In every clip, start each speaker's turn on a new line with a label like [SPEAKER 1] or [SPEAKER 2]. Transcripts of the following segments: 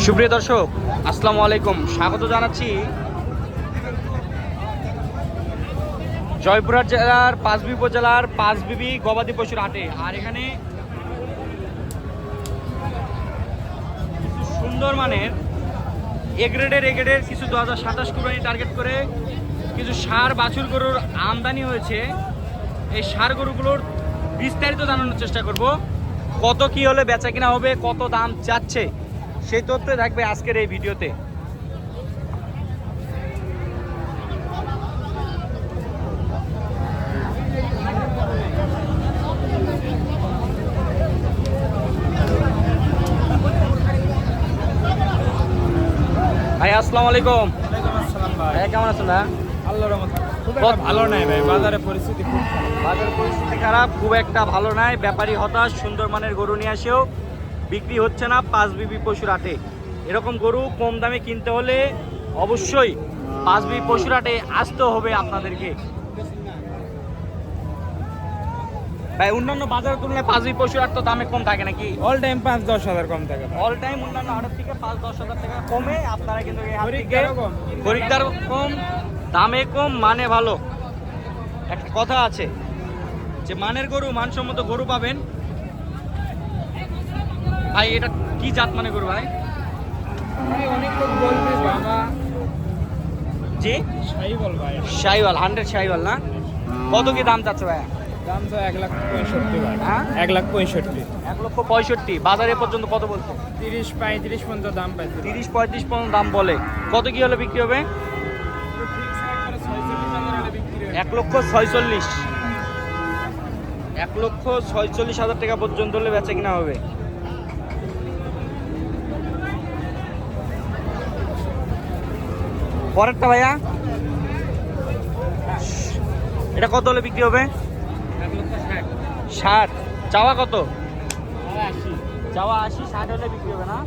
[SPEAKER 1] সুপ্রিয় দর্শক, আসসালামু আলাইকুম। স্বাগত জানাচ্ছি জয়পুরহাট জেলার পাঁচবি উপজেলার পাঁচবিবি গবাদি পশুর হাটে। আর এখানে সুন্দর মানের এ গ্রেডের কিছু 2027 কুরবানি টার্গেট করে কিছু ষাঁড় বাছুর গরুর আমদানি হয়েছে। এই ষাঁড় গরুগুলোর বিস্তারিত জানানোর চেষ্টা করব। কত কি হলে বেচা কিনা হবে, কত দাম চাচ্ছে, সেই তথ্য থাকবে আজকের এই ভিডিওতে। ভাই আসসালামু আলাইকুম। ভাই কেমন আছেন? না
[SPEAKER 2] আল্লাহর রহমতে খুব একটা ভালো নাই ভাই, বাজারের পরিস্থিতি খুব খারাপ।
[SPEAKER 1] বাজারের পরিস্থিতি খারাপ, খুব একটা ভালো নাই। ব্যাপারী হতাশ, সুন্দর মানের গরু নিয়ে আসেও বিক্রি হচ্ছে না পাঁচবিবি পশুর হাটে। এরকম গরু কম দামে কিনতে হলে অবশ্যই পাঁচবিবি পশুর হাটে আসতে হবে আপনাদেরকে। ভাই অন্যান্য বাজারের তুলনায় পাঁচবিবি পশুর হাট তো দামে কম থাকে নাকি?
[SPEAKER 2] অল টাইম 5-10 হাজার কম থাকে।
[SPEAKER 1] অল টাইম অন্যান্য হাটের থেকে 5-10 হাজার টাকা কমে আপনারা কিন্তু এই হাট থেকে
[SPEAKER 2] খরিদ্দারও কম।
[SPEAKER 1] খরিদ্দার কম, দামে কম, মানে ভালো। একটা কথা আছে যে মানের গরু, মানসম্মত গরু পাবেন। ভাই এটা কি জাত মানে গরু ভাই?
[SPEAKER 2] ভাই অনেক লোক বলবে বাবা
[SPEAKER 1] জি
[SPEAKER 2] শাহিওয়াল ভাই,
[SPEAKER 1] শাহিওয়াল, 100 শাহিওয়াল না? কত কি দাম চাচ্ছে ভাই?
[SPEAKER 2] দাম তো 1,65,000 ভাই।
[SPEAKER 1] হ্যাঁ
[SPEAKER 2] 1,65,000,
[SPEAKER 1] 1,65,000। বাজারে পর্যন্ত কত বলছে?
[SPEAKER 2] 30-35 পর্যন্ত দাম পাইছে।
[SPEAKER 1] 30-35 পর্যন্ত দাম বলে। কত কি হলে বিক্রি হবে? 1,46,000। 1,46,000 টাকা পর্যন্ত হলে বেচা কিনা হবে। পরেরটা ভাইয়া, এটা কত হলে বিক্রি হবে? 60। চাওয়া কত? চাওয়া 80, 60 হলে বিক্রি হবে না?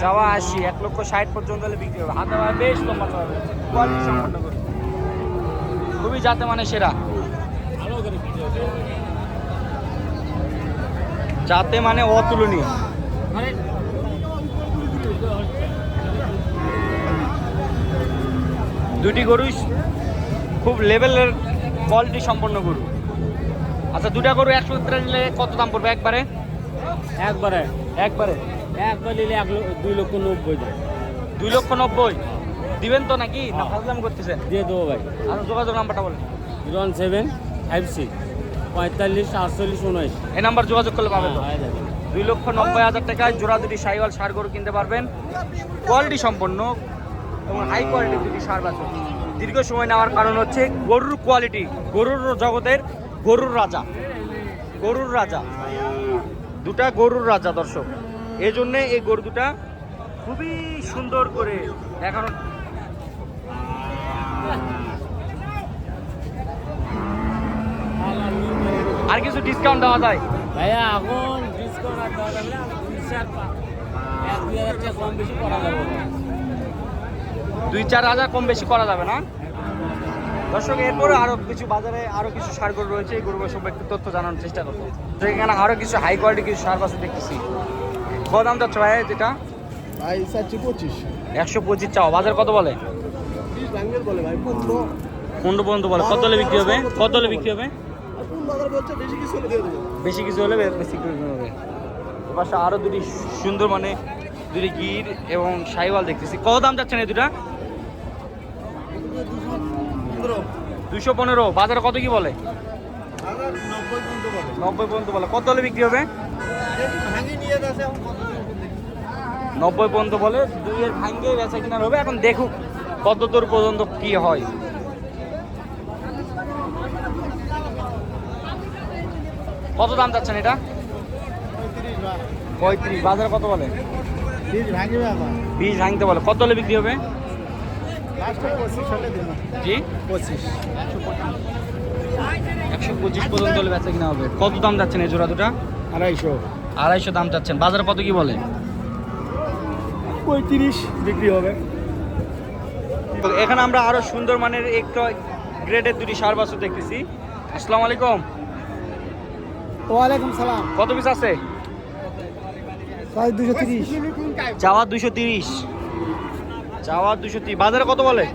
[SPEAKER 1] চাওয়া 80, 1,60,000 পর্যন্ত হলে বিক্রি হবে। হাতে ভাই বেশ লম্বা হবে, কোয়ালিটি সম্পন্ন করে, খুবই যাতে মানে সেরা, যাতে মানে অতুলনীয়। দুটি গরুই খুব লেভেলের কোয়ালিটি সম্পন্ন গরু। আচ্ছা, দুটা গরু 100 নিলে কত দাম পড়বে একবারে?
[SPEAKER 2] একবারে
[SPEAKER 1] একবারে
[SPEAKER 2] নিলে 2,90,000 যায়।
[SPEAKER 1] 2,90,000 দিবেন তো নাকি না ফাজলাম করতেছেন?
[SPEAKER 2] দিয়ে দেবো ভাই।
[SPEAKER 1] আর যোগাযোগ নাম্বারটা বলেন।
[SPEAKER 2] 01756 45 48 19।
[SPEAKER 1] এই নাম্বার যোগাযোগ করলে পাবেন তো।
[SPEAKER 2] হয়ে যাবে।
[SPEAKER 1] 2,90,000 টাকায় জোড়া দুটি শাহিওয়াল ষাঁড় গরু কিনতে পারবেন, কোয়ালিটি সম্পন্ন এবং হাই কোয়ালিটির দুটি ষাঁড় বাছুর। দীর্ঘ সময় নেওয়ার কারণ হচ্ছে গরুর কোয়ালিটি, গরুর জগতের গরুর রাজা, গরুর রাজা, দুটা গরুর রাজা দর্শক। এই জন্যে এই গরু দুটা খুবই সুন্দর করে দেখানো। আর কিছু ডিসকাউন্ট দেওয়া যায়?
[SPEAKER 2] ভাইয়া এখন ডিসকাউন্ট আর দেওয়া যাবে না, 1-2 হাজার কম বেশি করা যাবে।
[SPEAKER 1] 2-4 হাজার কম বেশি করা যাবে না দর্শক? এরপরে আরো কিছু বাজারে আরো কিছু ষাঁড় গরু রয়েছে, এই গরুগুলো সম্পর্কে একটু তথ্য জানানোর চেষ্টা করবো। তো এখানে আরো কিছু হাই কোয়ালিটি কিছু ষাঁড় বাছুর দেখতেছি। কত দাম যাচ্ছে ভাই যেটা?
[SPEAKER 3] ভাই 25।
[SPEAKER 1] 125 চাও, বাজার কত বলে?
[SPEAKER 3] 20 ভাঙের বলে ভাই, 15
[SPEAKER 1] পর্যন্ত বলে। কত হলে বিক্রি হবে? কত হলে বিক্রি হবে?
[SPEAKER 3] আর কোন বাজার বলছে বেশি কিছু হলে দিয়ে দেবো।
[SPEAKER 1] বেশি কিছু হলে বেশি করে হবে। পাশে আরো দুটি সুন্দর মানে দুটি গির এবং শাহিওয়াল দেখতেছি। কত দাম যাচ্ছে না এই দুটা? 215। বাজারে কত কি বলে? 90 পর্যন্ত বলে। কত হলে বিক্রি হবে? 90 পর্যন্ত বলে। 2-এর ভাঙ্গে বেচা কিনার হবে। এখন দেখুক কত দূর পর্যন্ত কি হয়। কত দাম যাচ্ছেন এটা? 35। বাজারে কত বলে? 20 ভাঙতে বলে। কত হলে বিক্রি হবে? জি
[SPEAKER 3] 25।
[SPEAKER 1] 125 পর্যন্ত হলে বেচা কিনা হবে। কত দাম যাচ্ছেন এই জোড়া দুটা? 250 দাম চাচ্ছেন। বাজারে কত কি বলে?
[SPEAKER 3] 35 বিক্রি হবে।
[SPEAKER 1] তো এখানে আমরা আরো সুন্দর মানের একটা গ্রেডের দুটি ষাঁড় বাছুর দেখতেছি। আসসালামু আলাইকুম।
[SPEAKER 3] ওয়ালাইকুম সালাম।
[SPEAKER 1] কত পিস আছে?
[SPEAKER 3] প্রায় 230।
[SPEAKER 1] চাওয়া 230, চাওয়া 230। বাজারে কত বলে?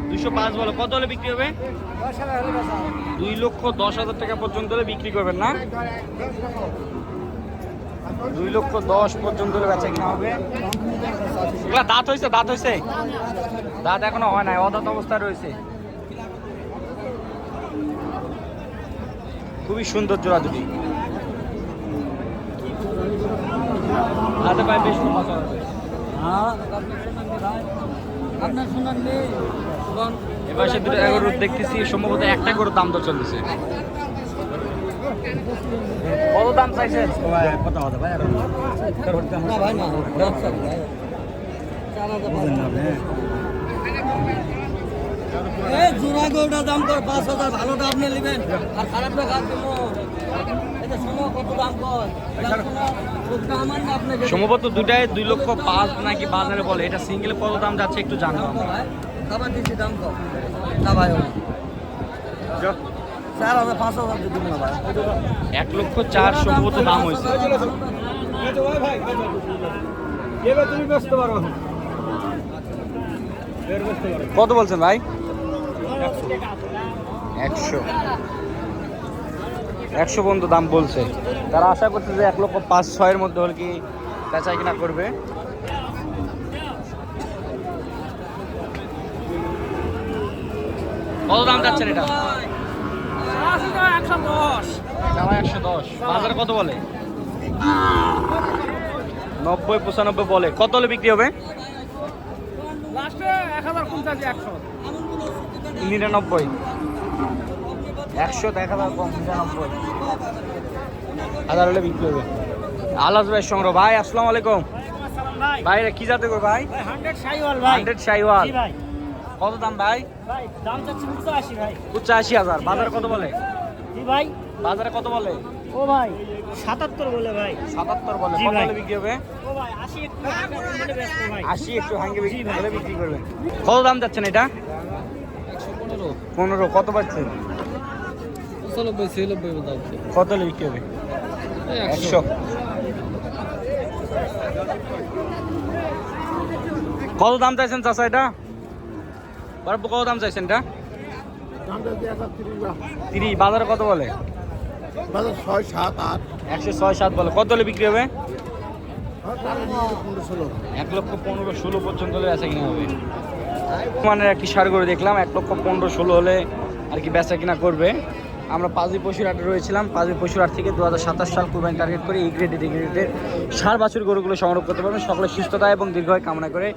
[SPEAKER 1] 205 বলে। কত হলে বিক্রি হবে? 2,10,000 টাকা পর্যন্ত হলে বিক্রি করবেন না? 2,10,000 পর্যন্ত হলে বেচা কিনা হবে। এগুলা দাঁত হয়েছে? দাঁত হয়েছে? দাঁত এখনো হয় নাই, অদাঁত অবস্থায় রয়েছে। খুবই সুন্দর জোড়া দুটি। হাতে পায়ে বেশ লম্বা চড়া রয়েছে।
[SPEAKER 2] আপনার শোনান নেই
[SPEAKER 1] এবার সে দুটো গরু দেখতেছি, সম্ভবত একটা গরুর দাম দর চলতেছে। কত দাম চাইছেন?
[SPEAKER 3] কত হবে ভাই?
[SPEAKER 2] না ভাই না জোড়া গরুটা দাম কর 5,000, ভালোটা আপনি নেবেন আর খারাপটা খাত দেবো। এটা শোনো কত দাম কর, আমার না আপনাকে
[SPEAKER 1] সম্ভবত দুটায় 2,05,000 নাকি বাজারে বলে। এটা সিঙ্গেলে কত দাম যাচ্ছে একটু জানবো আমরা।
[SPEAKER 2] খাবার দিচ্ছি দাম কর না ভাই। 4,000 5,000 দিয়ে দিব না ভাই।
[SPEAKER 1] 1,04,000 সম্ভবত দাম হয়েছে। কত বলছেন ভাই? 100 পর্যন্ত দাম বলছে। তারা আশা করছে যে 1,05,000-6,000 মধ্যে হলে কি বেচা কিনা করবে। কত দাম যাচ্ছেন এটা? 110। বাজারে কত বলে? 90-95 বলে। কত হলে বিক্রি হবে? 99। 100 1,000 কম, 99 হাজার হলে বিক্রি হবে। আলাস ভাই সংগ্রহ। ভাই আসসালামু আলাইকুম। ভাই এটা কি জাতে গো ভাই?
[SPEAKER 2] 100 শাইওয়াল ভাই।
[SPEAKER 1] 100 শাইওয়াল।
[SPEAKER 2] জি ভাই।
[SPEAKER 1] কত দাম ভাই?
[SPEAKER 2] ভাই দাম চাচ্ছি 85 ভাই।
[SPEAKER 1] 85,000। বাজারে কত বলে?
[SPEAKER 2] জি ভাই।
[SPEAKER 1] বাজারে কত বলে?
[SPEAKER 2] ও ভাই 77 বলে ভাই।
[SPEAKER 1] 77 বলে।
[SPEAKER 2] জি
[SPEAKER 1] কত
[SPEAKER 2] ভাই।
[SPEAKER 1] হলে বিক্রি হবে?
[SPEAKER 2] ও ভাই 80 একটু টাকা বলে ব্যস্ত ভাই।
[SPEAKER 1] 80 একটু ভাঙ্গে
[SPEAKER 2] জি ভাই।
[SPEAKER 1] হলে বিক্রি করবেন। কত দাম যাচ্ছেন এটা? 15। কত পাচ্ছেন?
[SPEAKER 2] 95 96 দাম।
[SPEAKER 1] কত হলে বিক্রি হবে? 100। কত দাম চাইছেন চাচা এটা? বারবো কত দাম চাইছেন এটা? 30। বাজারে কত বলে?
[SPEAKER 3] 6 7 8।
[SPEAKER 1] 106-7 বলে। কত হলে বিক্রি হবে?
[SPEAKER 3] 15
[SPEAKER 1] 1,15,16 পর্যন্ত হলে বেচা কিনা হবে। মানের একটি ষাঁড় গরু দেখলাম, 1,15,16 হলে আর কি বেচা কিনা করবে। আমরা পাজি পশুর হাটে রয়েছিলাম। পাজি পশুর হাট থেকে 2027 সাল কুরবানি টার্গেট করে এই গ্রেডের ষাঁড় বাছুর গরুগুলো সংগ্রহ করতে পারবেন। সকলের সুস্থতা এবং দীর্ঘায়ু কামনা করে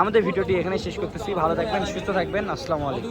[SPEAKER 1] আমাদের ভিডিওটি এখানে শেষ করতেছি। ভালো থাকবেন, সুস্থ থাকবেন। আসসালামু আলাইকুম।